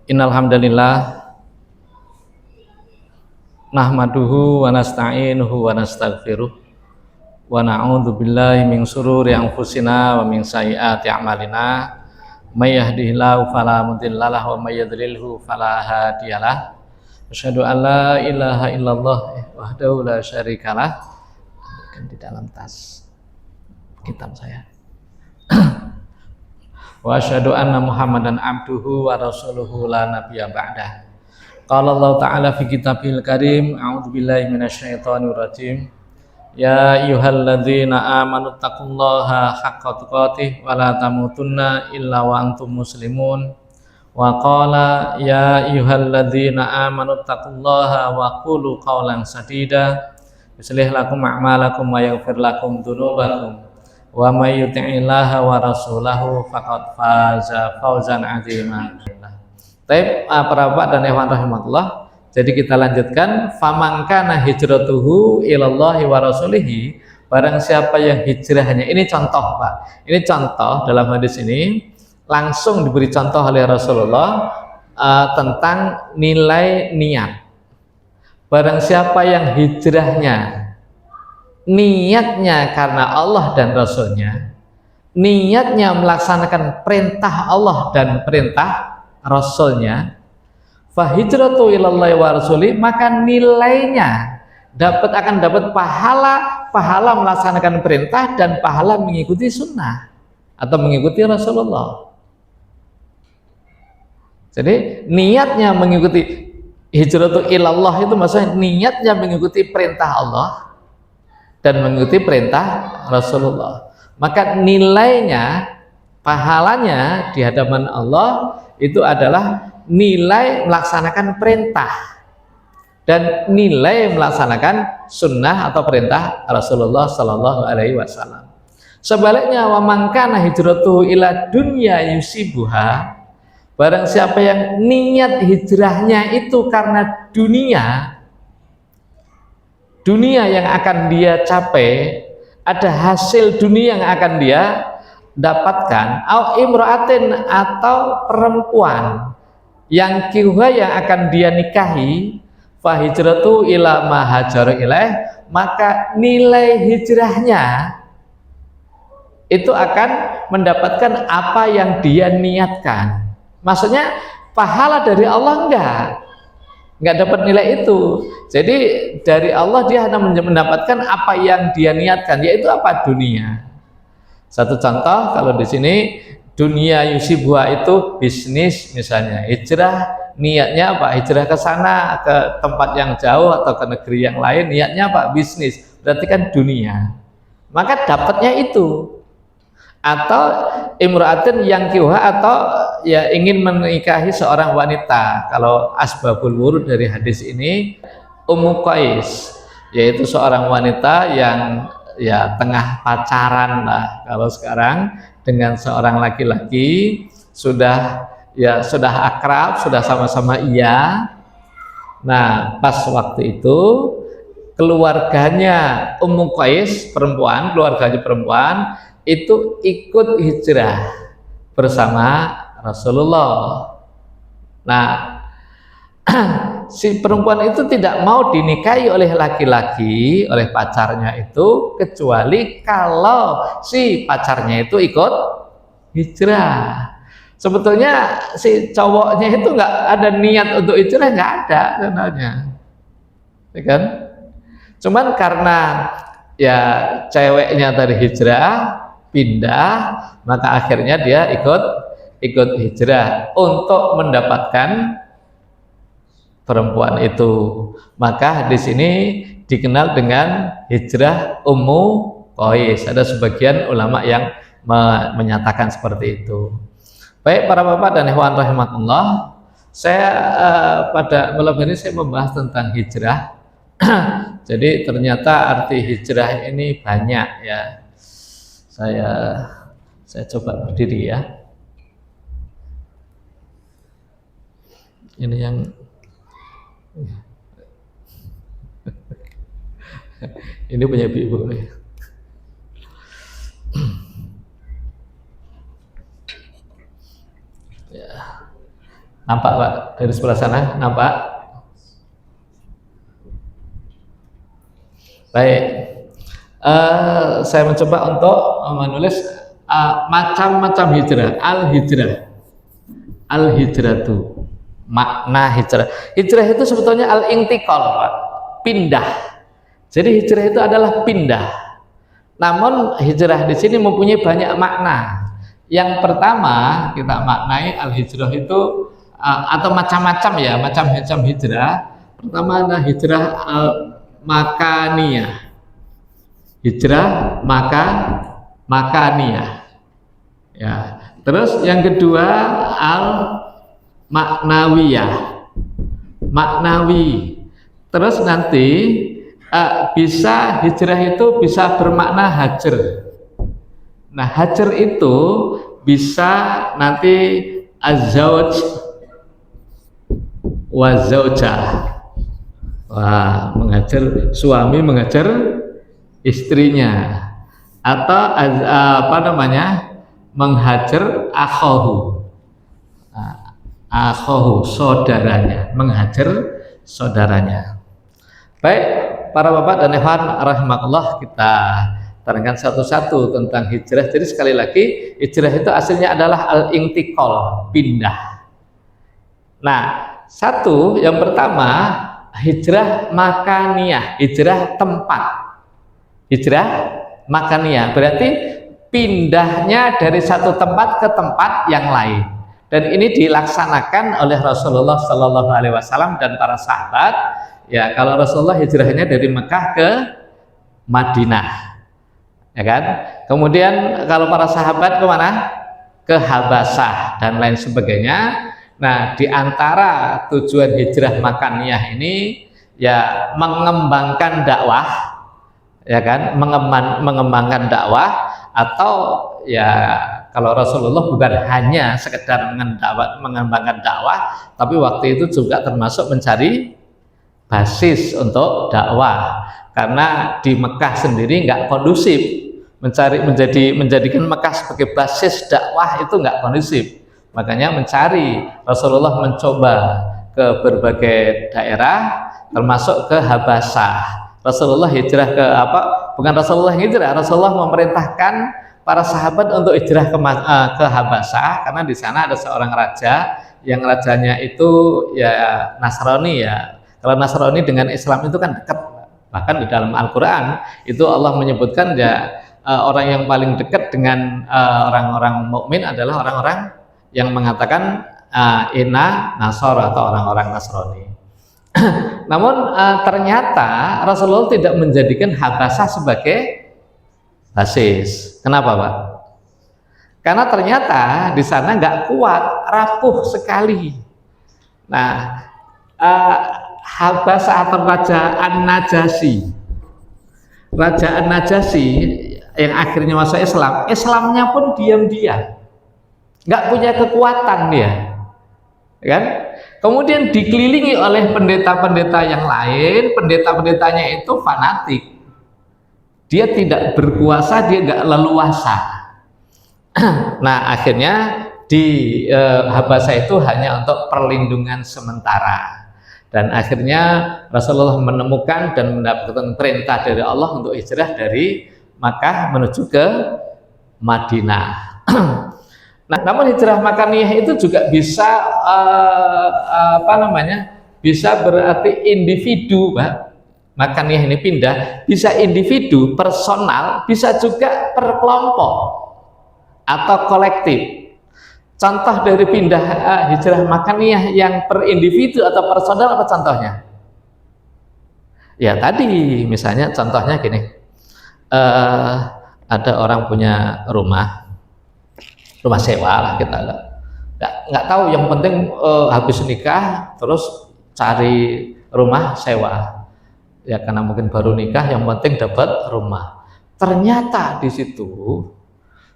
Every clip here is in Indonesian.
Innal hamdalillah nahmaduhu wa nasta'inuhu wa nastaghfiruh wa na'udzu billahi min shururi anfusina wa min sayyiati a'malina may yahdihillahu fala mudhillalah wa may yudlilhu fala hadiyalah. Asyhadu an la ilaha illallah wahdahu la syarikalah. Di dalam tas kitab saya. Wa asyhadu anna Muhammadan abduhu wa rasuluhu la nabiyya ba'dah. Qala Allah ta'ala fi kitabil karim, a'udzu billahi minasyaitonir rajim. Ya ayyuhalladzina amanu taqullaha haqqa tuqatih wa la tamutunna illa wa antum muslimun. Wa qala ya ayyuhalladzina amanu taqullaha wa qulu qawlan sadida yuslih lakum a'malakum wa yaghfir lakum dzunubakum. Wa may yuti'illaha wa rasulahu faqad faza fawzan 'azima. Baik, para bapak dan ikhwan rahimakumullah. Jadi kita lanjutkan, faman kana hijratuhu ilallahi wa rasulihi, barang siapa yang hijrahnya, ini contoh Pak. Ini contoh dalam hadis ini langsung diberi contoh oleh Rasulullah tentang nilai niat. Barang siapa yang hijrahnya niatnya karena Allah dan Rasulnya, niatnya melaksanakan perintah Allah dan perintah Rasulnya, fahijratu ilallahi wa rasuli, maka nilainya akan dapat pahala melaksanakan perintah dan pahala mengikuti sunnah atau mengikuti Rasulullah. Jadi niatnya mengikuti hijratu ilallah itu maksudnya niatnya mengikuti perintah Allah dan mengikuti perintah Rasulullah, maka nilainya, pahalanya di hadapan Allah itu adalah nilai melaksanakan perintah dan nilai melaksanakan sunnah atau perintah Rasulullah Sallallahu Alaihi Wasallam. Sebaliknya, wa man kana hijratuhu ila dunya yusibuha, barang siapa yang niat hijrahnya itu karena dunia yang akan dia capai, ada hasil dunia yang akan dia dapatkan, au imra'atin, atau perempuan yang kiwa yang akan dia nikahi, fa hijratu ila ma hajara ilaih, maka nilai hijrahnya itu akan mendapatkan apa yang dia niatkan. Maksudnya pahala dari Allah enggak dapat nilai itu. Jadi dari Allah dia hanya mendapatkan apa yang dia niatkan, yaitu apa? Dunia. Satu contoh, kalau di sini dunia yusibuha itu bisnis misalnya, hijrah niatnya apa? Hijrah ke sana, ke tempat yang jauh atau ke negeri yang lain, niatnya apa? Bisnis. Berarti kan dunia. Maka dapatnya itu. Atau imra'atin yang kiwa, atau ya ingin menikahi seorang wanita. Kalau asbabul wurud dari hadis ini Ummu Qais, yaitu seorang wanita yang ya tengah pacaran lah kalau sekarang dengan seorang laki-laki, sudah akrab, sudah sama-sama iya. Nah, pas waktu itu keluarganya Ummu Qais, keluarganya perempuan itu ikut hijrah bersama Rasulullah. Nah, si perempuan itu tidak mau dinikahi oleh laki-laki, oleh pacarnya itu, kecuali kalau si pacarnya itu ikut hijrah. Sebetulnya si cowoknya itu nggak ada niat untuk hijrah, nggak ada sebenarnya, ya kan? Cuman karena ya ceweknya tadi hijrah, pindah, maka akhirnya dia ikut hijrah untuk mendapatkan perempuan itu. Maka di sini dikenal dengan hijrah Ummu Qais. Ada sebagian ulama yang menyatakan seperti itu. Baik para bapak dan ikhwan rahimakumullah, saya pada malam ini saya membahas tentang hijrah. Jadi ternyata arti hijrah ini banyak ya. Saya coba berdiri ya. Ini yang ini punya ibu nih. Ya. Nampak Pak dari sebelah sana? Nampak? Baik. Saya mencoba untuk menulis macam-macam hijrah. Al-hijrah itu makna hijrah. Hijrah itu sebetulnya al-intiqal, Pak. Pindah. Jadi hijrah itu adalah pindah. Namun hijrah di sini mempunyai banyak makna. Yang pertama kita maknai al-hijrah itu atau macam-macam ya, macam-macam hijrah. Pertama adalah hijrah makaniyah. Hijrah makaniyah. Ya. Terus yang kedua al maknawiyah. Maknawi. Terus nanti bisa hijrah itu bisa bermakna hajar. Nah, hajar itu bisa nanti az-zauj wa zaujah. Wah, mengajar suami mengajar istrinya, atau menghajar akhohu saudaranya, menghajar saudaranya. Baik, para bapak dan ikhwan rahimakumullah, kita terangkan satu-satu tentang hijrah. Jadi sekali lagi, hijrah itu aslinya adalah al-intiqal, pindah. Nah, yang pertama hijrah makaniyah, hijrah tempat. Hijrah makaniyah berarti pindahnya dari satu tempat ke tempat yang lain. Dan ini dilaksanakan oleh Rasulullah Shallallahu Alaihi Wasallam dan para sahabat. Ya, kalau Rasulullah hijrahnya dari Mekah ke Madinah, ya kan? Kemudian kalau para sahabat kemana? Ke Habasah dan lain sebagainya. Nah, di antara tujuan hijrah makaniyah ini ya mengembangkan dakwah, ya kan? Mengembangkan dakwah, atau ya kalau Rasulullah bukan hanya sekedar mengembangkan dakwah, tapi waktu itu juga termasuk mencari basis untuk dakwah, karena di Mekah sendiri nggak kondusif, menjadikan Mekah sebagai basis dakwah itu nggak kondusif. Makanya Rasulullah mencoba ke berbagai daerah, termasuk ke Habasah. Rasulullah hijrah ke bukan Rasulullah hijrah, Rasulullah memerintahkan para sahabat untuk hijrah ke Habasah, karena di sana ada seorang raja yang rajanya itu ya Nasrani ya. Kalau Nasrani dengan Islam itu kan dekat, bahkan di dalam Al-Quran itu Allah menyebutkan ya orang yang paling dekat dengan orang-orang mukmin adalah orang-orang yang mengatakan inna nasara, atau orang-orang Nasrani. Namun ternyata Rasulullah tidak menjadikan Habasah sebagai basis. Kenapa, Pak? Karena ternyata di sana nggak kuat, rapuh sekali. Nah, Habasah atau Raja An-Najasyi yang akhirnya masuk Islam, Islamnya pun diam-diam, nggak punya kekuatan dia, kan? Kemudian dikelilingi oleh pendeta-pendeta yang lain, pendeta-pendetanya itu fanatik, dia tidak berkuasa, dia nggak leluasa. Nah, akhirnya di Habasah itu hanya untuk perlindungan sementara. Dan akhirnya Rasulullah menemukan dan mendapatkan perintah dari Allah untuk hijrah dari Makkah menuju ke Madinah. Nah, namun hijrah makaniyah itu juga bisa bisa berarti individu, Pak. Makaniyah ini pindah, bisa individu, personal, bisa juga per kelompok atau kolektif. Contoh dari pindah hijrah makaniyah yang per individu atau personal apa contohnya? Ya tadi misalnya contohnya gini, ada orang punya rumah sewa lah, kita nggak tahu, yang penting habis nikah terus cari rumah sewa, ya karena mungkin baru nikah, yang penting dapat rumah. Ternyata di situ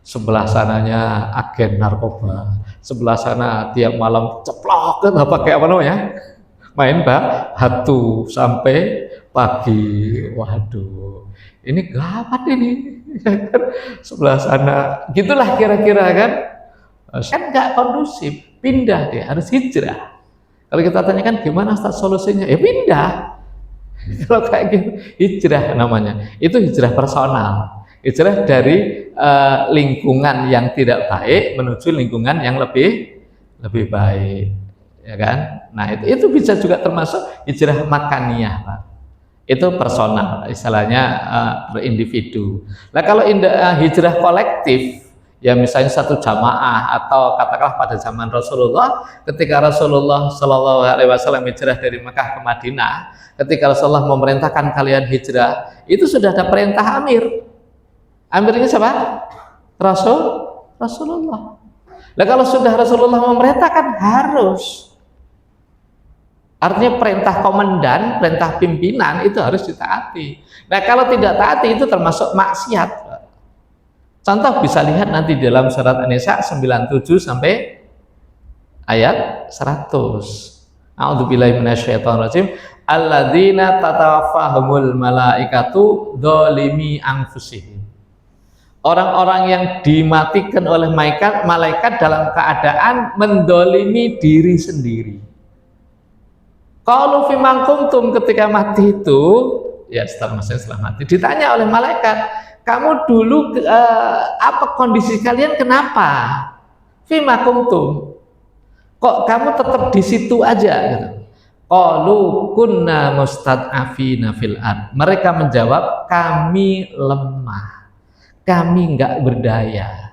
sebelah sananya agen narkoba, sebelah sana tiap malam ceplok kan pakai apa namanya, main batu sampai pagi. Waduh, ini gawat ini. Sebelah sana gitulah kira-kira kan nggak kondusif. pindah, dia harus hijrah. Kalau kita tanyakan gimana Ustaz solusinya, ya pindah. Kalau kayak gitu, hijrah namanya. Itu hijrah personal, hijrah dari lingkungan yang tidak baik menuju lingkungan yang lebih baik, ya kan? Nah itu bisa juga termasuk hijrah makaniyah, Pak. Itu personal, istilahnya per individu. Nah kalau hijrah kolektif, ya misalnya satu jamaah atau katakanlah pada zaman Rasulullah, ketika Rasulullah Shallallahu Alaihi Wasallam hijrah dari Mekah ke Madinah, ketika Rasulullah memerintahkan kalian hijrah, itu sudah ada perintah amir. Amirnya siapa? Rasulullah. Nah kalau sudah Rasulullah memerintahkan harus. Artinya perintah komandan, perintah pimpinan itu harus ditaati. Nah kalau tidak taati itu termasuk maksiat. Contoh bisa lihat nanti dalam surat An-Nisa 97 sampai ayat 100. A'udzubillahi minasyaitonirrajim. Alladzina tatawaffahumul malaikatu dzalimi anfusihim. Orang-orang yang dimatikan oleh malaikat dalam keadaan mendolimi diri sendiri. Kalau fimang kuntum, ketika mati itu, ya setelah mati, ditanya oleh malaikat, kamu dulu apa kondisi kalian, kenapa? Fima kuntum, kok kamu tetap di situ aja? Qalu kunna mustad'afina fil ard. Mereka menjawab, kami lemah, kami enggak berdaya.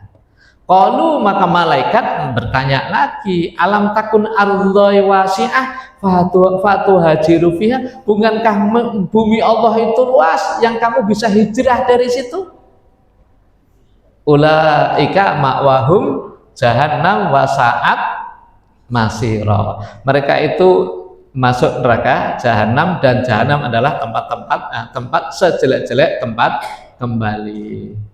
Qalu, maka malaikat bertanya lagi, alam takun ardhoi wasi'ah fatuhajiru fiha, bukankah bumi Allah itu luas yang kamu bisa hijrah dari situ? Ulaika ma'wahum jahannam wasa'at masira. Mereka itu masuk neraka jahanam, dan jahanam adalah tempat sejelek-jelek tempat kembali.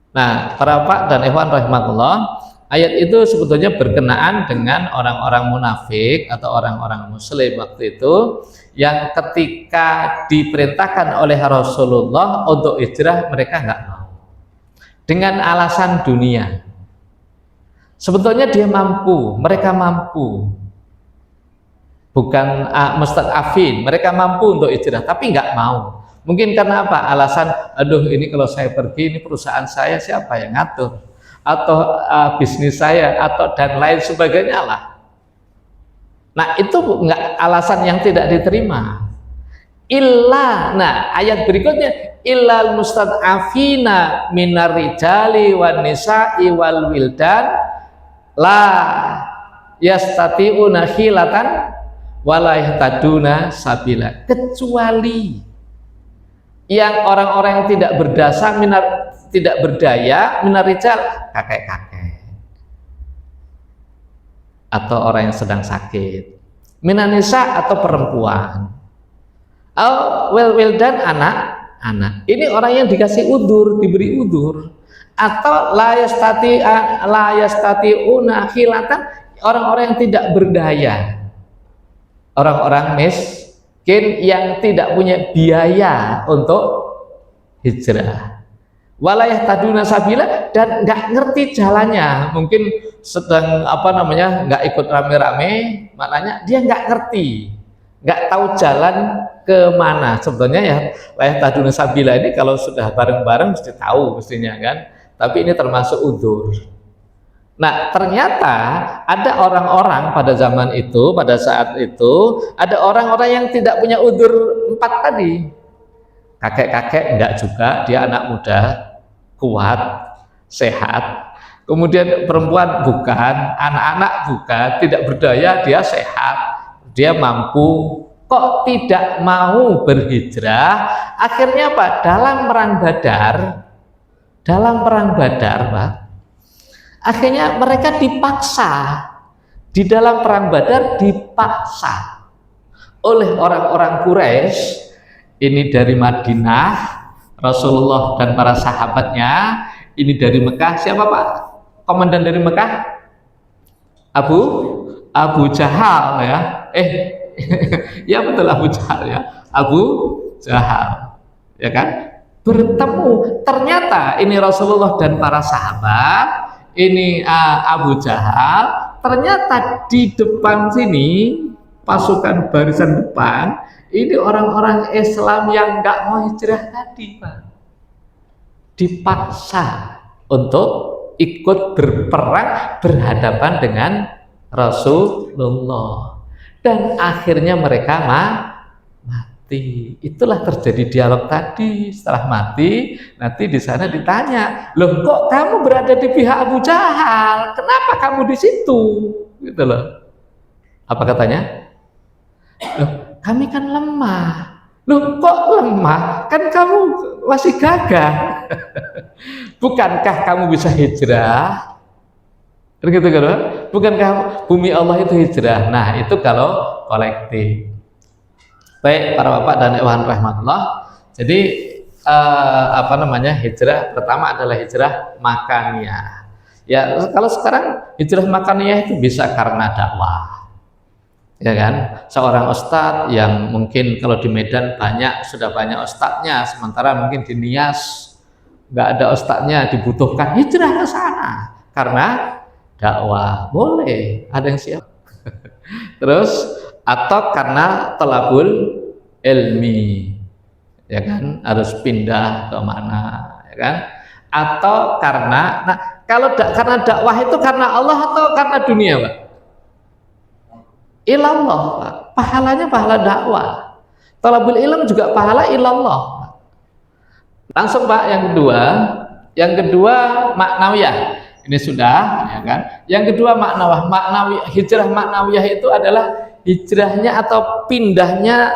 Nah, para Pak dan Ikhwan rahimakumullah, ayat itu sebetulnya berkenaan dengan orang-orang munafik atau orang-orang muslim waktu itu yang ketika diperintahkan oleh Rasulullah untuk hijrah mereka nggak mau dengan alasan dunia. Sebetulnya dia mampu, mereka mampu, bukan mustad'afin, mereka mampu untuk hijrah tapi nggak mau. Mungkin karena apa? Alasan, aduh ini kalau saya pergi, ini perusahaan saya siapa yang ngatur? Atau bisnis saya, atau dan lain sebagainya lah. Nah itu enggak alasan yang tidak diterima. Nah ayat berikutnya, illal mustad'afina minar rijali wan nisa'i wal wildan la yastati'una hilatan wala yahtaduna sabila, kecuali yang orang-orang yang tidak berdasar, tidak berdaya, minarijal, kakek-kakek atau orang yang sedang sakit, minanisa atau perempuan, wildan anak. Ini orang yang dikasih udur, diberi udur, atau layastati'una khilatan, orang-orang yang tidak berdaya, orang-orang miskin yang tidak punya biaya untuk hijrah, walayah taduna sabila, dan nggak ngerti jalannya, mungkin sedang nggak ikut rame-rame, maknanya dia nggak ngerti, nggak tahu jalan kemana. Sebetulnya ya layah taduna sabila ini kalau sudah bareng-bareng mesti tahu mestinya kan, tapi ini termasuk udzur. Nah ternyata ada orang-orang pada zaman itu, pada saat itu ada orang-orang yang tidak punya udzur 4 tadi. Kakek-kakek enggak juga, dia anak muda, kuat, sehat. Kemudian perempuan bukan, anak-anak bukan, tidak berdaya, dia sehat, dia mampu, kok tidak mau berhijrah. Akhirnya apa? Dalam perang Badar, Pak, akhirnya mereka dipaksa, di dalam perang Badar dipaksa oleh orang-orang Quraisy. Ini dari Madinah, Rasulullah dan para sahabatnya. Ini dari Mekah, siapa Pak? Komandan dari Mekah? Abu Jahal ya. Ya betul, Abu Jahal ya. Abu Jahal, ya kan? Bertemu, ternyata ini Rasulullah dan para sahabat ini Abu Jahal, ternyata di depan sini pasukan barisan depan ini orang-orang Islam yang nggak mau hijrah tadi, Pak, dipaksa untuk ikut berperang berhadapan dengan Rasulullah, dan akhirnya mereka mati. Itulah terjadi dialog tadi. Setelah mati, nanti di sana ditanya, loh kok kamu berada di pihak Abu Jahal? Kenapa kamu di situ? Gitu loh. Apa katanya? Loh, kami kan lemah. Loh kok lemah? Kan kamu masih gagah. Bukankah kamu bisa hijrah? Begitu kan? Bukankah bumi Allah itu hijrah? Nah, itu kalau kolektif. Baik para bapak dan ibu rahmatullah. Jadi hijrah pertama adalah hijrah makaniyah. Ya, kalau sekarang hijrah makaniyah itu bisa karena dakwah. Ya kan? Seorang ustadz yang mungkin kalau di Medan sudah banyak ustadznya, sementara mungkin di Nias nggak ada ustadznya, dibutuhkan hijrah ke sana karena dakwah, boleh, ada yang siap. Terus atau karena talabul ilmi, ya kan, harus pindah ke mana, ya kan, atau karena karena dakwah itu karena Allah atau karena dunia, Pak? Ilallah, Pak. Pahalanya pahala dakwah. Talabul ilm juga pahala ilallah, Pak. Langsung, Pak, yang kedua maknawiyah. Ini sudah, ya kan. Yang kedua hijrah maknawiyah itu adalah hijrahnya atau pindahnya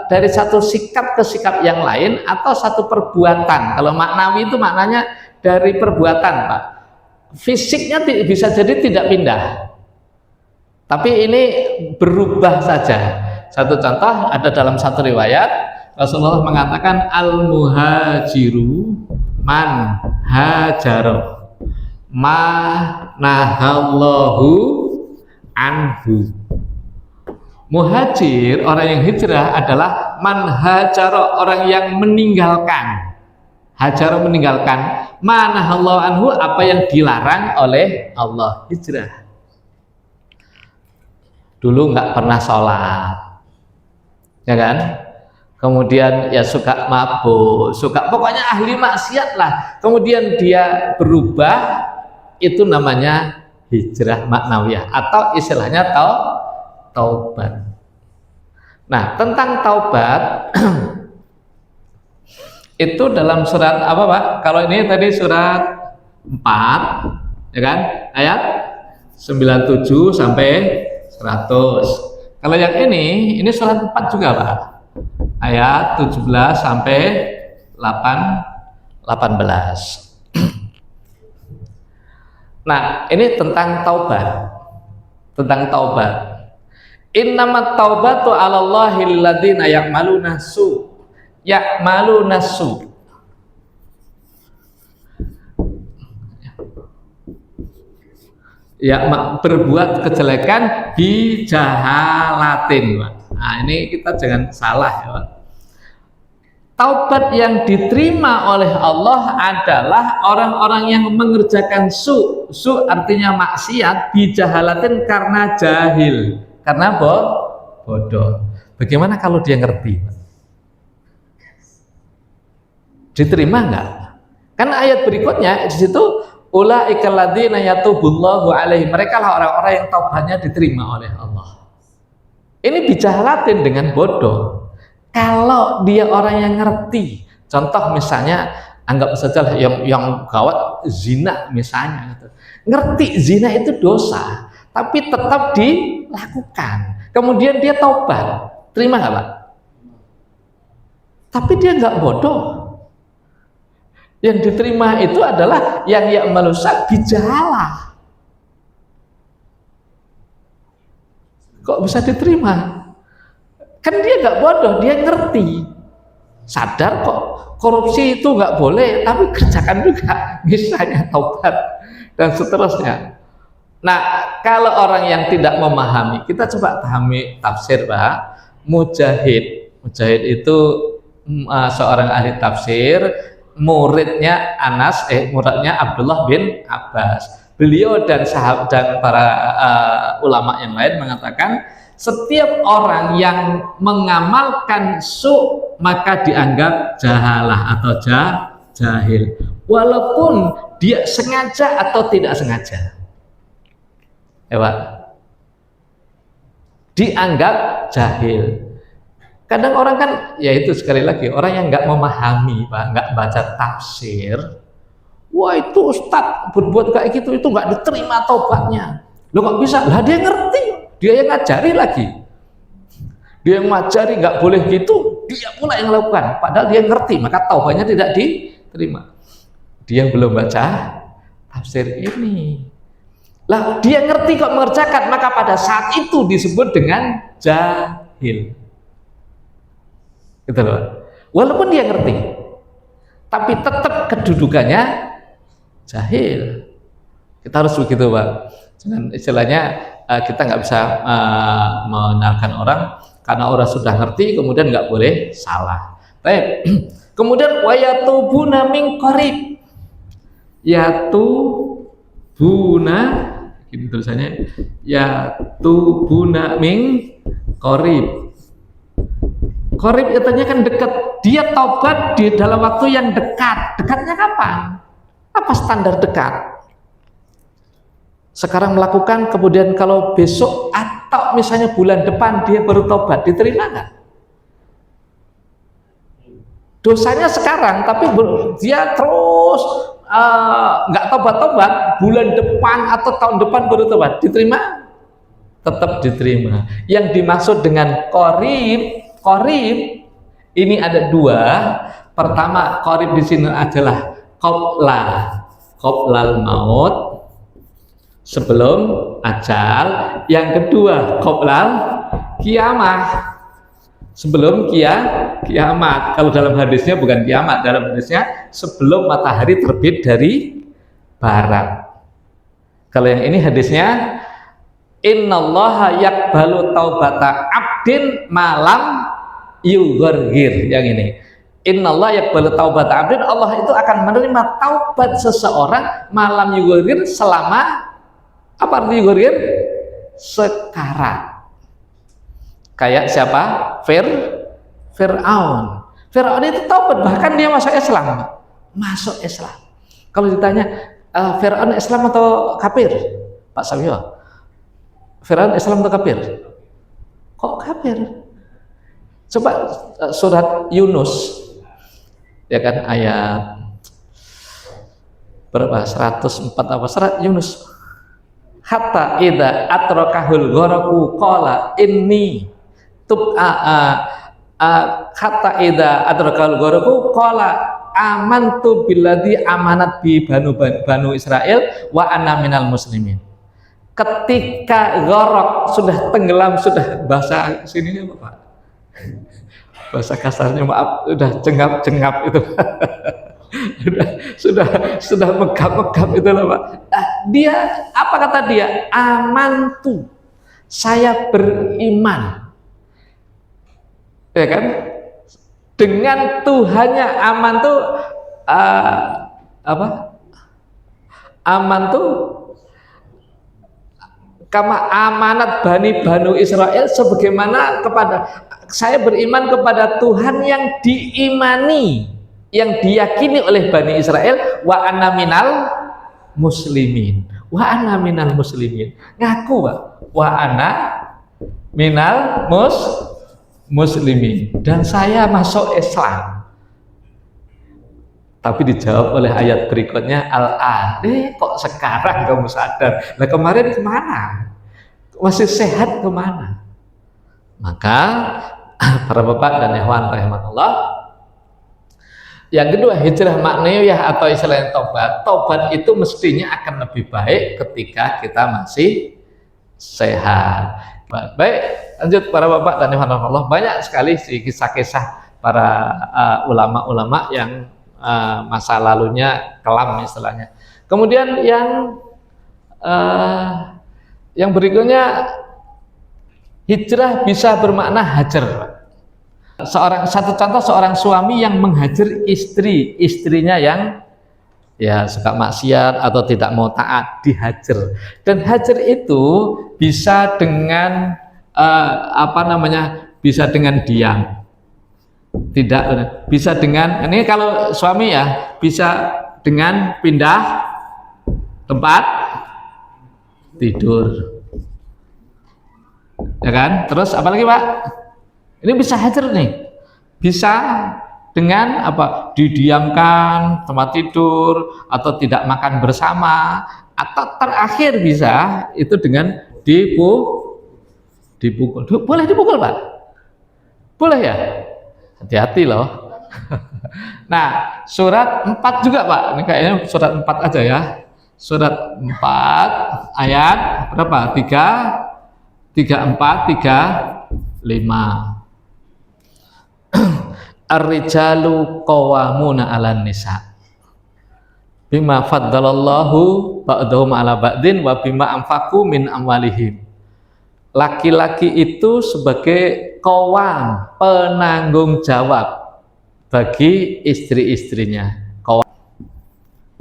dari satu sikap ke sikap yang lain atau satu perbuatan. Kalau maknawi itu maknanya dari perbuatan, Pak. Fisiknya bisa jadi tidak pindah, tapi ini berubah saja. Satu contoh ada dalam satu riwayat, Rasulullah mengatakan al-muhajiru man hajaroh ma nahallahu anhu. Muhajir, orang yang hijrah adalah man hajaro, orang yang meninggalkan. Hajaro meninggalkan, ma nahallahu anhu, apa yang dilarang oleh Allah. Hijrah. Dulu nggak pernah sholat, ya kan? Kemudian ya suka mabuk, pokoknya ahli maksiat lah. Kemudian dia berubah, itu namanya hijrah maknawiyah atau istilahnya taubat. Nah, tentang taubat itu dalam surat apa, Pak? Kalau ini tadi surat 4, ya kan? Ayat 97 sampai 100. Kalau yang ini surat 4 juga, Pak. Ayat 17 sampai 18. Nah, ini tentang taubat. Tentang taubat. Innamat taubatu 'alallahi lilladzina ya'maluna su. Ya, berbuat kejelekan bijahalatin, Pak. Nah, ini kita jangan salah, ya, Pak. Taubat yang diterima oleh Allah adalah orang-orang yang mengerjakan su artinya maksiat, bijahalatin karena jahil, karena bodoh. Bagaimana kalau dia ngerti? Diterima enggak? Kan ayat berikutnya di situ ulaikal ladzina yatubullahu alaihim, mereka lah orang-orang yang taubatnya diterima oleh Allah. Ini bijahalatin dengan bodoh. Kalau dia orang yang ngerti, contoh misalnya anggap saja yang gawat zina misalnya, gitu. Ngerti zina itu dosa, tapi tetap dilakukan. Kemudian dia taubat, terima nggak, Pak? Tapi dia nggak bodoh. Yang diterima itu adalah yang merusak bijahalah. Kok bisa diterima? Kan dia nggak bodoh, dia ngerti, sadar kok korupsi itu nggak boleh, tapi kerjakan juga, misalnya taubat dan seterusnya. Nah, kalau orang yang tidak memahami, kita coba pahami tafsir, Pak. Mujahid itu seorang ahli tafsir, muridnya muridnya Abdullah bin Abbas. Beliau dan sahabat dan para ulama yang lain mengatakan setiap orang yang mengamalkan maka dianggap jahalah atau jahil, walaupun dia sengaja atau tidak sengaja. Dianggap jahil. Kadang orang kan, ya itu sekali lagi, orang yang nggak memahami, Pak, nggak baca tafsir, wah itu Ustadz berbuat kayak gitu, itu nggak diterima taubatnya. Lo nggak bisa, lah dia ngerti, dia yang ngajari lagi, dia yang ngajari nggak boleh gitu, dia pula yang lakukan, padahal dia ngerti, maka taubatnya tidak diterima. Dia yang belum baca tafsir ini. Lah dia ngerti kok mengerjakan, maka pada saat itu disebut dengan jahil. Gitu loh. Walaupun dia ngerti, tapi tetap kedudukannya jahil. Kita harus begitu, Pak. Jangan istilahnya kita nggak bisa menyalahkan orang karena orang sudah ngerti kemudian nggak boleh salah. Baik. Kemudian wayatubuna min qarib. Yatubuna, ini tulisannya yatubuna min qarib. Qarib artinya kan dekat. Dia taubat di dalam waktu yang dekat. Dekatnya kapan? Apa standar dekat? Sekarang melakukan, kemudian kalau besok atau misalnya bulan depan dia baru taubat, diterima nggak? Dosanya sekarang, tapi dia terus nggak tobat-tobat, bulan depan atau tahun depan baru tobat, diterima? Tetap diterima. Yang dimaksud dengan qarib ini ada dua. Pertama, qarib di sini adalah qoblal maut, sebelum ajal. Yang kedua, qoblal kiamah, sebelum kiamat. Kalau dalam hadisnya bukan kiamat, dalam hadisnya sebelum matahari terbit dari barat. Kalau yang ini hadisnya innallaha yaqbalu taubata abdin malam yughargir. Yang ini innallaha yaqbalu taubata abdin, Allah itu akan menerima taubat seseorang malam yughargir, selama apa arti yughargir? Sekarat. Kayak siapa? Fir'aun. Fir'aun itu taubat, bahkan dia masuk Islam. Kalau ditanya Fir'aun Islam atau kafir, Pak Sabio? Fir'aun Islam atau kafir? Kok kafir? Coba surat Yunus, ya kan, ayat berapa? 104 apa? Surat Yunus. Hatta idza atrakahul gharaku qala inni hatta idza atrakahul gharaku qala amantu billadzi amanat bi banu Israel wa ana minal muslimin. Ketika gharaq, sudah tenggelam, sudah bahasa sini apa, Pak? Bahasa kasarnya maaf, sudah cengap itu. sudah megap itu lah, Pak. Dia apa kata dia? Amantu, saya beriman, ya kan? Dengan Tuhannya. Aman tuh apa? Aman tuh kama amanat banu Israel, sebagaimana kepada saya beriman kepada Tuhan yang diimani, yang diyakini oleh Bani Israel. Wa ana minal muslimin. Ngaku, Pak. Wa ana minal muslimin, dan saya masuk Islam. Tapi dijawab oleh ayat berikutnya, kok sekarang kamu sadar? Nah kemarin kemana? Masih sehat kemana? Maka para bapak dan ikhwan rahimahullah, yang kedua, hijrah makniyah atau istilahnya tobat itu mestinya akan lebih baik ketika kita masih sehat. Baik, lanjut para bapak dan ikhwan rahimahullah. Banyak sekali sih kisah-kisah para ulama-ulama yang masa lalunya kelam istilahnya. Kemudian yang berikutnya, hijrah bisa bermakna hajar. Satu contoh seorang suami yang menghajar istrinya yang ya suka maksiat atau tidak mau taat, dihajar. Dan hajar itu bisa dengan bisa dengan diam, tidak bisa dengan ini kalau suami ya bisa dengan pindah tempat tidur, ya kan? Terus apalagi Pak? Ini bisa hajar nih, bisa dengan apa? Didiamkan tempat tidur atau tidak makan bersama, atau terakhir bisa itu dengan dipukul. Boleh dipukul Pak? Boleh ya? Hati-hati loh. Nah, surat 4 juga Pak. Ini kayaknya surat 4 aja ya. Surat 4 ayat berapa? 5. Ar-rijalu qawwamuna 'alan nisa bima faddalallahu ba'dahum 'ala ba'din wa bima anfaqu min amwalihim. Laki-laki itu sebagai qawwam, penanggung jawab bagi istri-istrinya.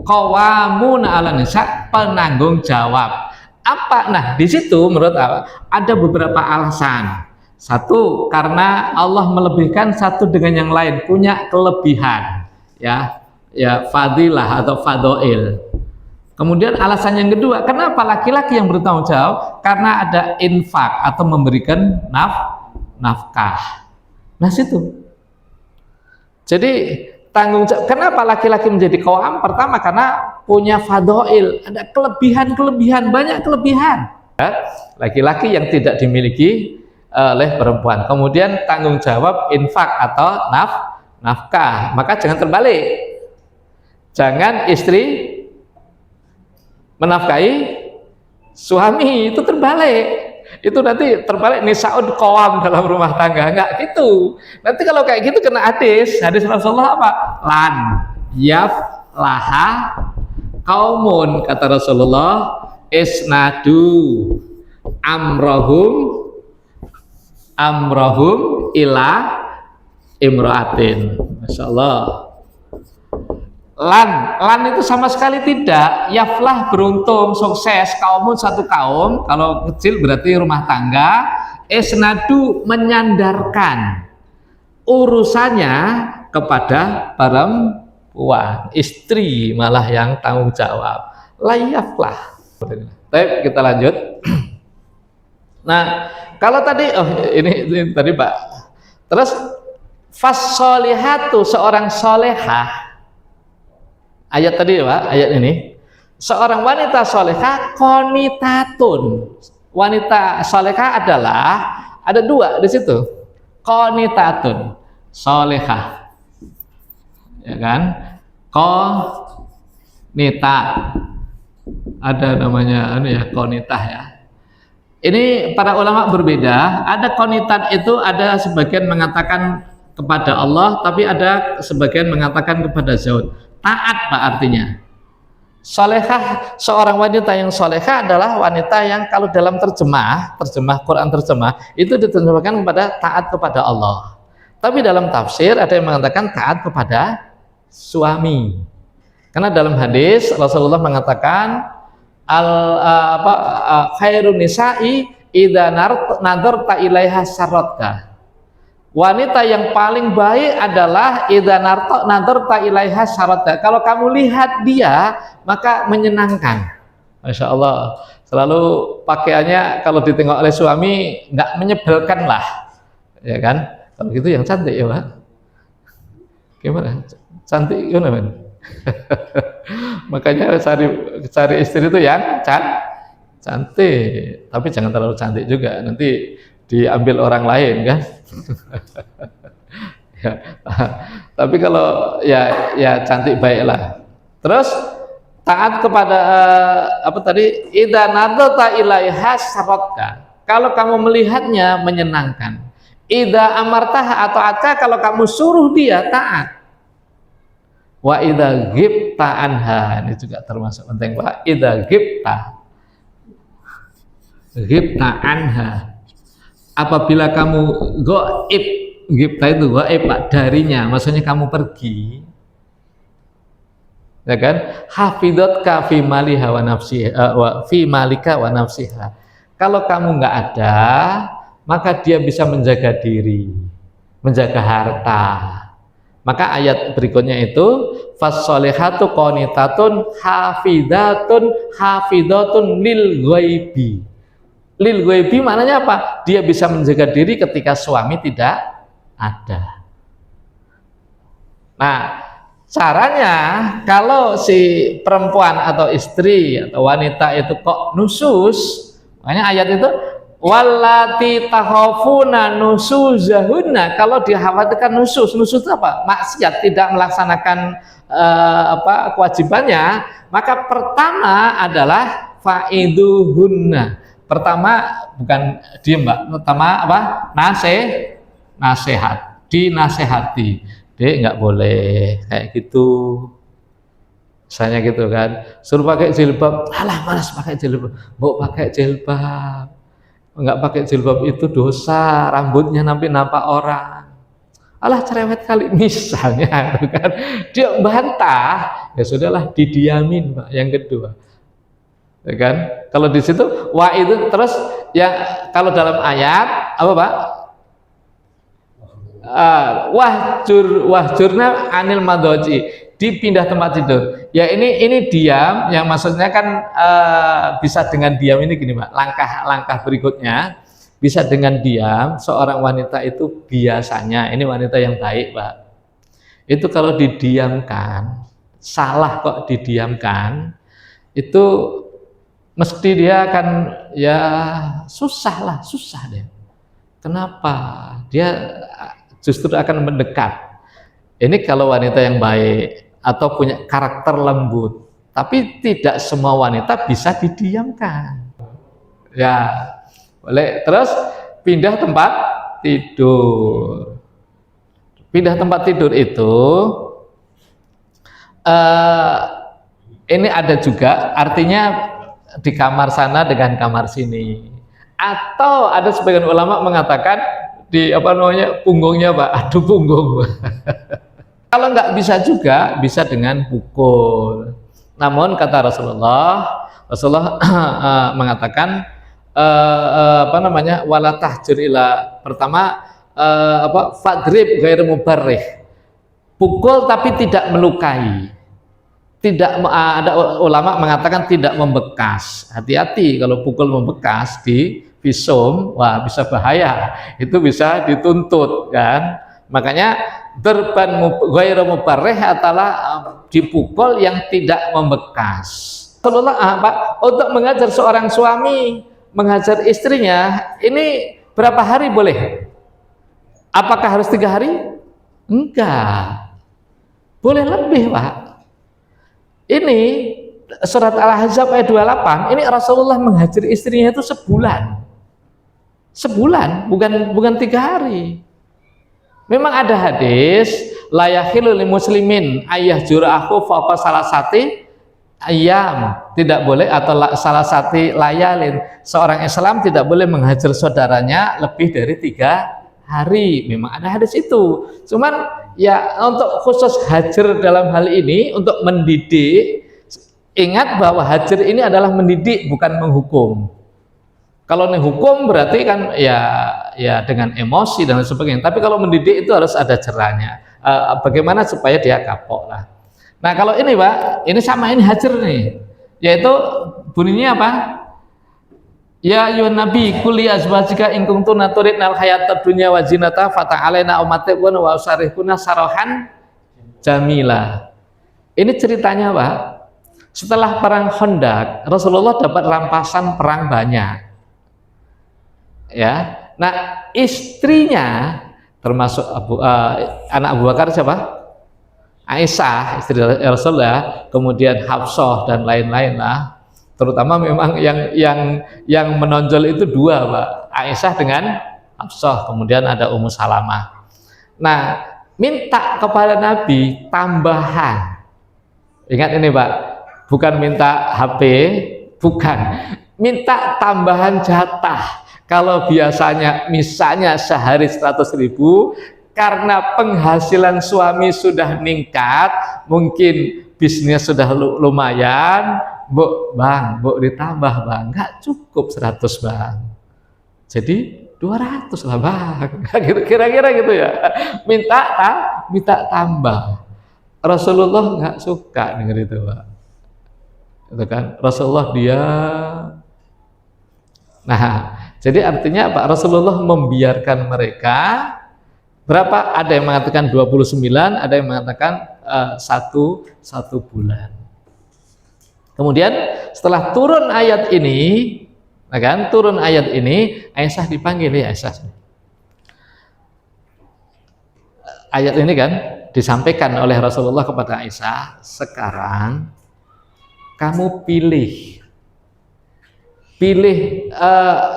Qawwamuna 'alan nisa, penanggung jawab. Apa? Nah, di situ menurut ada beberapa alasan. Satu, karena Allah melebihkan satu dengan yang lain, punya kelebihan, ya fadilah atau fadoil. Kemudian alasan yang kedua, kenapa laki-laki yang bertanggung jawab? Karena ada infak atau memberikan nafkah. Nah situ. Jadi tanggung jawab. Kenapa laki-laki menjadi qawwam? Pertama karena punya fadoil, ada kelebihan, banyak kelebihan. Laki-laki yang tidak dimiliki oleh perempuan. Kemudian tanggung jawab infak atau nafkah. Maka jangan terbalik. Jangan istri menafkahi suami, itu terbalik. Itu nanti terbalik nisaun qawam dalam rumah tangga. Enggak gitu. Nanti kalau kayak gitu kena hadis Rasulullah apa? Lan yaflaha qaumun, kata Rasulullah, isnadu amrohum ila imra'atin. Masyaallah. Lan itu sama sekali tidak. Yaflah beruntung, sukses, kaumun satu kaum. Kalau kecil berarti rumah tangga. Isnadu menyandarkan urusannya kepada perempuan, istri malah yang tanggung jawab. Layaflah. Baik, kita lanjut. Nah, kalau tadi ini tadi Pak. Terus fassolihatu, seorang solehah. Ayat tadi Pak, ayat ini. Seorang wanita solehah qonitatun. Wanita solehah adalah ada dua di situ. Qonitatun, solehah. Ya kan? Qonita. Ada namanya qonitah ya. Ini para ulama berbeda. Ada qonitat itu ada sebagian mengatakan kepada Allah, tapi ada sebagian mengatakan kepada zauj. Taat Pak artinya. Solehah, seorang wanita yang solehah adalah wanita yang kalau dalam terjemah Quran itu diterjemahkan kepada taat kepada Allah. Tapi dalam tafsir ada yang mengatakan taat kepada suami. Karena dalam hadis Rasulullah mengatakan khairun nisa'i idza nadarta ilaiha syarratka. Wanita yang paling baik adalah idza nadarta ilaiha syarratka. Kalau kamu lihat dia maka menyenangkan. Masya Allah. Selalu pakaiannya kalau ditengok oleh suami nggak menyebalkan lah, ya kan? Kalau gitu yang cantik ya Pak. Gimana? Cantik gimana? Makanya cari istri itu yang cantik, tapi jangan terlalu cantik juga, nanti diambil orang lain kan. Ya, tapi kalau ya cantik baiklah. Terus taat kepada apa tadi? Idza nadarta ilaiha syarratka. Kalau kamu melihatnya menyenangkan. Idza amartaha atau atka, kalau kamu suruh dia taat. Wa idza ghibta anha, ini juga termasuk penting Pak. Idza ghibta anha, apabila kamu ghaib Ghibta itu Pak darinya, maksudnya kamu pergi, ya kan? Hafidatka fi maliha wa nafsiha fi malika wa nafsiha. Kalau kamu nggak ada, maka dia bisa menjaga diri, menjaga harta. Maka ayat berikutnya itu fassolihatu qanitatun hafidatun lil ghaibi. Lil ghaibi maknanya apa? Dia bisa menjaga diri ketika suami tidak ada. Nah, caranya kalau si perempuan atau istri atau wanita itu kok nusus, makanya ayat itu wallati takhafuna nusuzahunna, kalau dikhawatirkan nusus itu apa? Maksiat, tidak melaksanakan kewajibannya, maka pertama adalah faiduhunna. Pertama bukan diem Mbak, pertama apa? Nasihat, dinasehati. Dek nggak boleh kayak gitu. Misalnya gitu kan, suruh pakai jilbab, alah malas pakai jilbab, mau pakai jilbab. Nggak pakai jilbab itu dosa, rambutnya nampak orang, alah cerewet kali misalnya kan, dia bantah, ya sudahlah didiamin Pak. Yang kedua, ya kan, kalau di situ wah itu terus ya, kalau dalam ayat apa Pak, wahjurna anil madoji, dipindah tempat tidur. Ya ini diam, yang maksudnya kan bisa dengan diam ini gini Pak, langkah berikutnya bisa dengan diam. Seorang wanita itu biasanya, ini wanita yang baik Pak, itu kalau didiamkan, salah kok didiamkan, itu mesti dia akan ya susah deh. Kenapa? Dia justru akan mendekat. Ini kalau wanita yang baik atau punya karakter lembut, tapi tidak semua wanita bisa didiamkan. Ya, boleh. Terus pindah tempat tidur. Pindah tempat tidur itu ini ada juga artinya di kamar sana dengan kamar sini. Atau ada sebagian ulama mengatakan di punggungnya Pak, aduh punggung. Kalau nggak bisa juga bisa dengan pukul. Namun kata Rasulullah mengatakan wala tahjur ila, pertama fadrib ghair mubarrih, pukul tapi tidak melukai. Tidak ada ulama mengatakan tidak membekas. Hati-hati kalau pukul membekas di visum, wah bisa bahaya, itu bisa dituntut kan. Makanya darban ghairu mubarrih adalah dipukul yang tidak membekas. Rasulullah Pak, untuk mengajar seorang suami mengajar istrinya ini berapa hari boleh? Apakah harus 3 hari? Enggak, boleh lebih Pak. Ini surat Al-Ahzab ayat 28, ini Rasulullah mengajar istrinya itu sebulan, bukan 3 hari. Memang ada hadis la yakhillu lil muslimin ayah jura'ahu fawqa salasati ayam, tidak boleh, atau salah satu layalin, seorang Islam tidak boleh menghajar saudaranya lebih dari 3 hari. Memang ada hadis itu, cuman ya untuk khusus hajar dalam hal ini untuk mendidik, ingat bahwa hajar ini adalah mendidik bukan menghukum. Kalau hukum berarti kan ya dengan emosi dan sebagainya. Tapi kalau mendidik itu harus ada cerahnya. Bagaimana supaya dia kapok lah. Nah kalau ini Pak, ini sama, ini hajar nih, yaitu bunyinya apa? Ya ayuhan nabi kulli azwajika in kuntunna turidnal hayatad dunya wa zinata fata'alaina ummatikum wa usarihkunna sarahan jamila. Ini ceritanya Pak, setelah perang Khandaq Rasulullah dapat rampasan perang banyak. Ya, nah istrinya termasuk anak Abu Bakar siapa? Aisyah, istri Rasulullah, kemudian Hafsah dan lain-lain lah. Terutama memang yang menonjol itu 2 Pak, Aisyah dengan Hafsah, kemudian ada Ummu Salamah. Nah, minta kepada Nabi tambahan. Ingat ini Pak, bukan minta HP, bukan, minta tambahan jatah. Kalau biasanya misalnya sehari 100.000, karena penghasilan suami sudah meningkat, mungkin bisnis sudah lumayan, bang, ditambah bang, nggak cukup 100 bang, jadi 200 lah bang, kira-kira gitu ya, minta tambah. Rasulullah nggak suka denger itu Pak, itu kan Rasulullah dia. Nah, jadi artinya Pak, Rasulullah membiarkan mereka berapa? Ada yang mengatakan 29, ada yang mengatakan satu bulan. Kemudian setelah turun ayat ini, kan? Turun ayat ini, Aisyah dipanggil ya Aisyah. Ayat ini kan disampaikan oleh Rasulullah kepada Aisyah, sekarang kamu pilih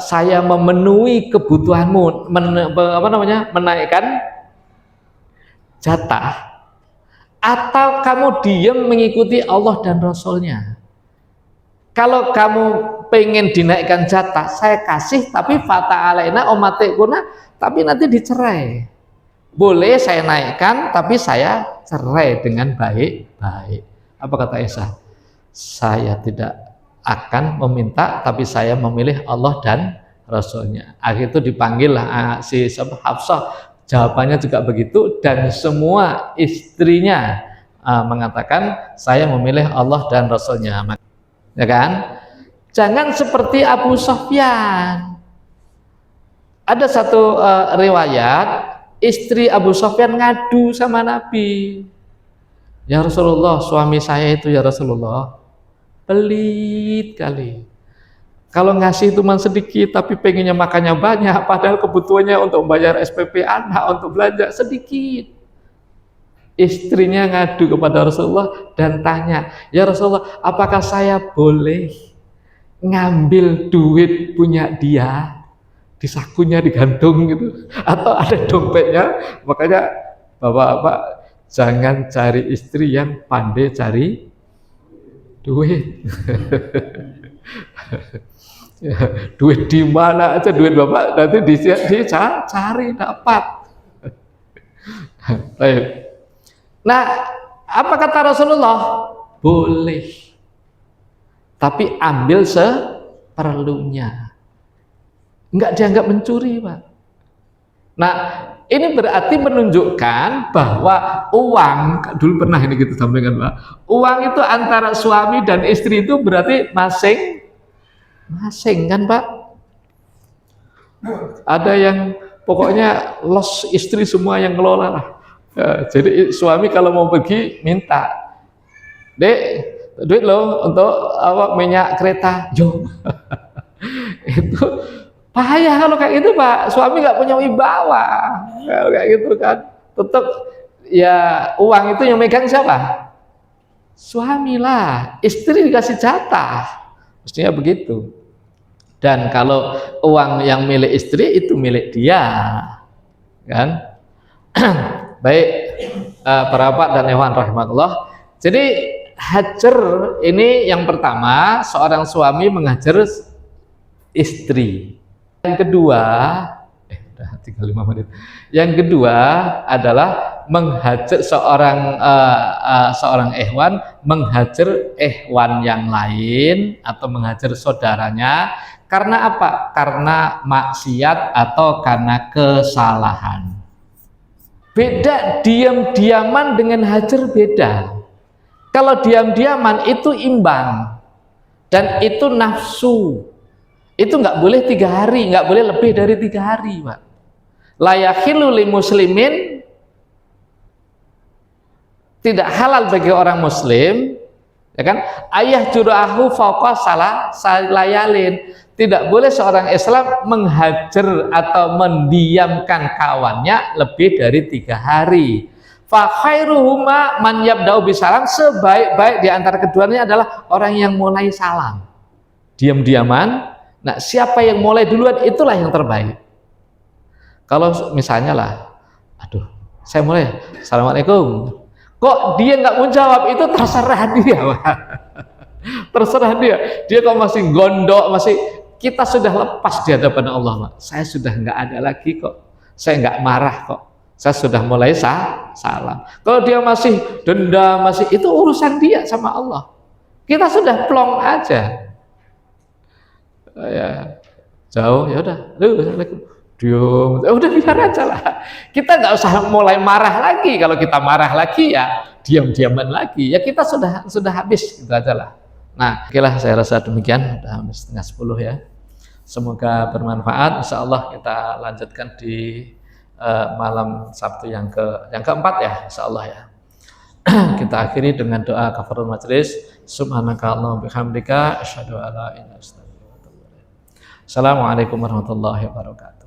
saya memenuhi kebutuhanmu, menaikkan jatah, atau kamu diam mengikuti Allah dan Rasulnya. Kalau kamu pengen dinaikkan jatah, saya kasih, tapi fata alaina umatikuna, tapi nanti dicerai. Boleh saya naikkan, tapi saya cerai dengan baik-baik. Apa kata Aisyah? Saya tidak akan meminta, tapi saya memilih Allah dan Rasulnya. Akhir itu dipanggil si Hafsah, jawabannya juga begitu, dan semua istrinya mengatakan saya memilih Allah dan Rasulnya, ya kan? Jangan seperti Abu Sufyan. Ada satu riwayat, istri Abu Sufyan ngadu sama Nabi, ya Rasulullah, suami saya itu ya Rasulullah pelit kali. Kalau ngasih itu cuma sedikit, tapi pengennya makannya banyak, padahal kebutuhannya untuk membayar SPP anak, untuk belanja sedikit. Istrinya ngadu kepada Rasulullah dan tanya, ya Rasulullah, apakah saya boleh ngambil duit punya dia, di sakunya digantung gitu, atau ada dompetnya? Makanya bapak-bapak jangan cari istri yang pandai cari duit. Ya, duit di mana aja, duit bapak nanti dicari dapat. Baik. Nah, apa kata Rasulullah? Boleh, tapi ambil seperlunya, enggak dianggap mencuri Pak. Nah, ini berarti menunjukkan bahwa uang, dulu pernah ini kita sampaikan Pak, uang itu antara suami dan istri itu berarti masing-masing kan Pak. Ada yang pokoknya los istri semua yang ngelola lah. Ya, jadi suami kalau mau pergi minta, Dek, duit lo untuk minyak kereta, jo. Itu bahaya kalau kayak gitu Pak, suami nggak punya wibawa kalau kayak gitu kan. Tetap ya uang itu yang megang siapa? Suami lah, istri dikasih jatah, mestinya begitu. Dan kalau uang yang milik istri itu milik dia, kan? Baik, para Bapak dan Ikhwan rahmatullah. Jadi hajar ini yang pertama, seorang suami menghajar istri. Yang kedua, udah 35 menit. Yang kedua adalah menghajar seorang ikhwan menghajar ikhwan yang lain atau menghajar saudaranya karena apa? Karena maksiat atau karena kesalahan. Beda diam-diaman dengan hajar beda. Kalau diam-diaman itu imbang dan itu nafsu. Itu nggak boleh 3 hari, nggak boleh lebih dari 3 hari, Pak. La yakhillu li muslimin, tidak halal bagi orang muslim, ya kan? Ayah jurahu fauqa salayalin. Tidak boleh seorang Islam menghajar atau mendiamkan kawannya lebih dari 3 hari. Fa khairuhuma man yabda'u bisalam, sebaik-baik di antara keduanya adalah orang yang mulai salam. Diam-diaman. Nah, siapa yang mulai duluan itulah yang terbaik. Kalau misalnya lah, aduh, saya mulai, Assalamualaikum. Kok dia nggak mau jawab, itu terserah dia, Pak. Terserah dia. Dia kok masih gondok, kita sudah lepas di hadapan Allah, Pak. Saya sudah nggak ada lagi kok. Saya nggak marah kok. saya sudah mulai salah. Kalau dia masih dendam, masih itu urusan dia sama Allah. Kita sudah plong aja. Ya, jauh ya udah, diam, udah biar aja lah. Kita nggak usah mulai marah lagi. Kalau kita marah lagi ya diam-diaman lagi. Ya kita sudah habis gitu aja lah. Nah, oke lah, saya rasa demikian. Udah hampir 9:30 ya. Semoga bermanfaat. Insya Allah kita lanjutkan di malam Sabtu yang keempat ya, Insya Allah ya. Kita akhiri dengan doa kafaratul majelis. Subhanakallahumma bihamdika asyhadu an la ilaha illa anta astaghfiruka wa atubu ilaik. Assalamualaikum warahmatullahi wabarakatuh.